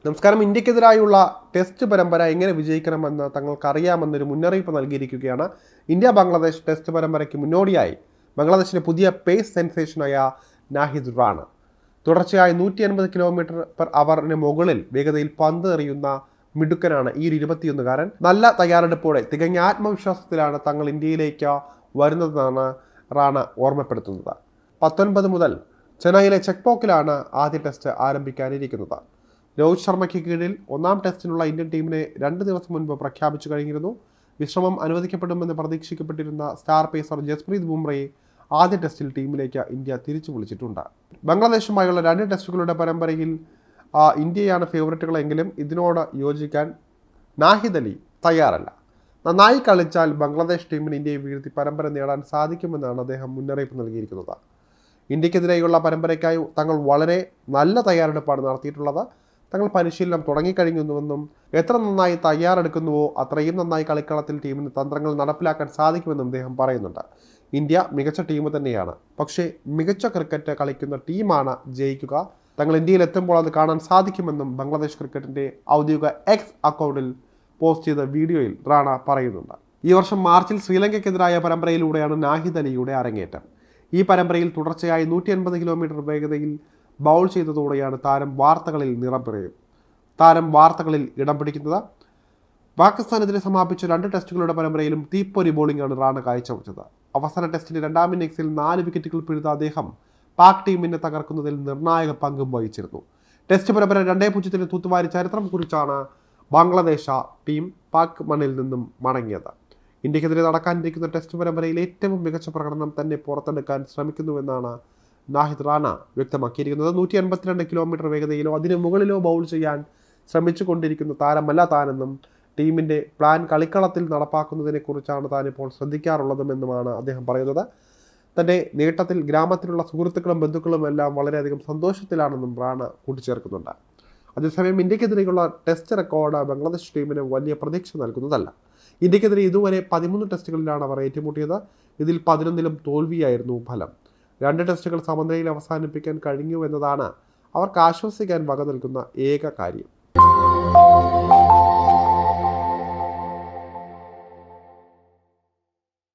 നമസ്കാരം. ഇന്ത്യക്കെതിരായുള്ള ടെസ്റ്റ് പരമ്പര എങ്ങനെ വിജയിക്കണമെന്ന് തങ്ങൾക്കറിയാമെന്നൊരു മുന്നറിയിപ്പ് നൽകിയിരിക്കുകയാണ്. ഇന്ത്യ ബംഗ്ലാദേശ് ടെസ്റ്റ് പരമ്പരയ്ക്ക് മുന്നോടിയായി ബംഗ്ലാദേശിലെ പുതിയ പേസ് സെൻസേഷനായ നാഹിദ് റാണ തുടർച്ചയായി 180 km/h മുകളിൽ വേഗതയിൽ പന്ത് എറിയുന്ന മിടുക്കനാണ് ഈ 21-കാരൻ. നല്ല തയ്യാറെടുപ്പോടെ തികഞ്ഞ ആത്മവിശ്വാസത്തിലാണ് തങ്ങൾ ഇന്ത്യയിലേക്ക് വരുന്നതെന്നാണ് റാണ ഓർമ്മപ്പെടുത്തുന്നത്. 19 മുതൽ ചെന്നൈയിലെ ചെക്പോക്കിലാണ് ആദ്യ ടെസ്റ്റ് ആരംഭിക്കാനിരിക്കുന്നത്. രോഹിത് ശർമ്മയ്ക്ക് കീഴിൽ ഒന്നാം ടെസ്റ്റിനുള്ള ഇന്ത്യൻ ടീമിനെ 2 ദിവസം മുൻപ് പ്രഖ്യാപിച്ചു കഴിഞ്ഞിരുന്നു. വിശ്രമം അനുവദിക്കപ്പെടുമെന്ന് പ്രതീക്ഷിക്കപ്പെട്ടിരുന്ന സ്റ്റാർ പേസർ ജസ്പ്രീത് ബുംറയെ ആദ്യ ടെസ്റ്റിൽ ടീമിലേക്ക് ഇന്ത്യ തിരിച്ചു വിളിച്ചിട്ടുണ്ട്. ബംഗ്ലാദേശുമായുള്ള 2 ടെസ്റ്റുകളുടെ പരമ്പരയിൽ ഇന്ത്യയാണ് ഫേവറേറ്റുകളെങ്കിലും ഇതിനോട് യോജിക്കാൻ നാഹിദ് അലി തയ്യാറല്ല. നന്നായി കളിച്ചാൽ ബംഗ്ലാദേശ് ടീമിന് ഇന്ത്യയെ വീഴ്ത്തി പരമ്പര നേടാൻ സാധിക്കുമെന്നാണ് അദ്ദേഹം മുന്നറിയിപ്പ് നൽകിയിരിക്കുന്നത്. ഇന്ത്യക്കെതിരെയുള്ള പരമ്പരയ്ക്കായി തങ്ങൾ വളരെ നല്ല തയ്യാറെടുപ്പാണ് നടത്തിയിട്ടുള്ളത്. തങ്ങൾ പരിശീലനം തുടങ്ങിക്കഴിഞ്ഞുവെന്നും എത്ര നന്നായി തയ്യാറെടുക്കുന്നുവോ അത്രയും നന്നായി കളിക്കളത്തിൽ ടീമിന് തന്ത്രങ്ങൾ നടപ്പിലാക്കാൻ സാധിക്കുമെന്നും അദ്ദേഹം പറയുന്നുണ്ട്. ഇന്ത്യ മികച്ച ടീം തന്നെയാണ്, പക്ഷേ മികച്ച ക്രിക്കറ്റ് കളിക്കുന്ന ടീമാണ് ജയിക്കുക. തങ്ങൾ ഇന്ത്യയിൽ എത്തുമ്പോൾ അത് കാണാൻ സാധിക്കുമെന്നും ബംഗ്ലാദേശ് ക്രിക്കറ്റിൻ്റെ ഔദ്യോഗിക എക്സ് അക്കൗണ്ടിൽ പോസ്റ്റ് ചെയ്ത വീഡിയോയിൽ റാണ പറയുന്നുണ്ട്. ഈ വർഷം മാർച്ചിൽ ശ്രീലങ്കയ്ക്കെതിരായ പരമ്പരയിലൂടെയാണ് നാഹിദ് അലിയുടെ അരങ്ങേറ്റം. ഈ പരമ്പരയിൽ തുടർച്ചയായി 180 km വേഗതയിൽ ബൗൾ ചെയ്തതോടെയാണ് താരം വാർത്തകളിൽ ഇടം പിടിക്കുന്നത്. പാകിസ്ഥാനെതിരെ സമാപിച്ച 2 ടെസ്റ്റുകളുടെ പരമ്പരയിലും തീപ്പൊരി ബോളിംഗാണ് റാണ കാഴ്ചവെച്ചത്. അവസാന ടെസ്റ്റിന്റെ 2ാം ഇന്നിംഗ്സിൽ 4 വിക്കറ്റുകൾ പിഴുത അദ്ദേഹം പാക് ടീമിനെ തകർക്കുന്നതിൽ നിർണായക പങ്കും വഹിച്ചിരുന്നു. ടെസ്റ്റ് പരമ്പര 2-0 തൂത്തുവാരി ചരിത്രം കുറിച്ചാണ് ബംഗ്ലാദേശ് ടീം പാക് മണ്ണിൽ നിന്നും മടങ്ങിയത്. ഇന്ത്യക്കെതിരെ നടക്കാനിരിക്കുന്ന ടെസ്റ്റ് പരമ്പരയിൽ ഏറ്റവും മികച്ച പ്രകടനം തന്നെ പുറത്തെടുക്കാൻ ശ്രമിക്കുന്നുവെന്നാണ് നാഹിദ് റാണ വ്യക്തമാക്കിയിരിക്കുന്നത്. 182 km വേഗതയിലോ അതിന് മുകളിലോ ബൗൾ ചെയ്യാൻ ശ്രമിച്ചുകൊണ്ടിരിക്കുന്ന താരമല്ല താനെന്നും ടീമിൻ്റെ പ്ലാൻ കളിക്കളത്തിൽ നടപ്പാക്കുന്നതിനെക്കുറിച്ചാണ് താനിപ്പോൾ ശ്രദ്ധിക്കാറുള്ളതുമെന്നുമാണ് അദ്ദേഹം പറയുന്നത്. തൻ്റെ നേട്ടത്തിൽ ഗ്രാമത്തിലുള്ള സുഹൃത്തുക്കളും ബന്ധുക്കളും എല്ലാം വളരെയധികം സന്തോഷത്തിലാണെന്നും റാണ കൂട്ടിച്ചേർക്കുന്നുണ്ട്. അതേസമയം ഇന്ത്യക്കെതിരെയുള്ള ടെസ്റ്റ് റെക്കോർഡ് ബംഗ്ലാദേശ് ടീമിന് വലിയ പ്രതീക്ഷ നൽകുന്നതല്ല. ഇന്ത്യക്കെതിരെ ഇതുവരെ 13 ടെസ്റ്റുകളിലാണ് അവർ ഏറ്റുമുട്ടിയത്. ഇതിൽ 11ലും തോൽവിയായിരുന്നു ഫലം. 2 ടെസ്റ്റുകൾ സമനിലയിൽ അവസാനിപ്പിക്കാൻ കഴിഞ്ഞു എന്നതാണ് അവർക്ക് ആശ്വസിക്കാൻ വക നൽകുന്ന ഏക കാര്യം.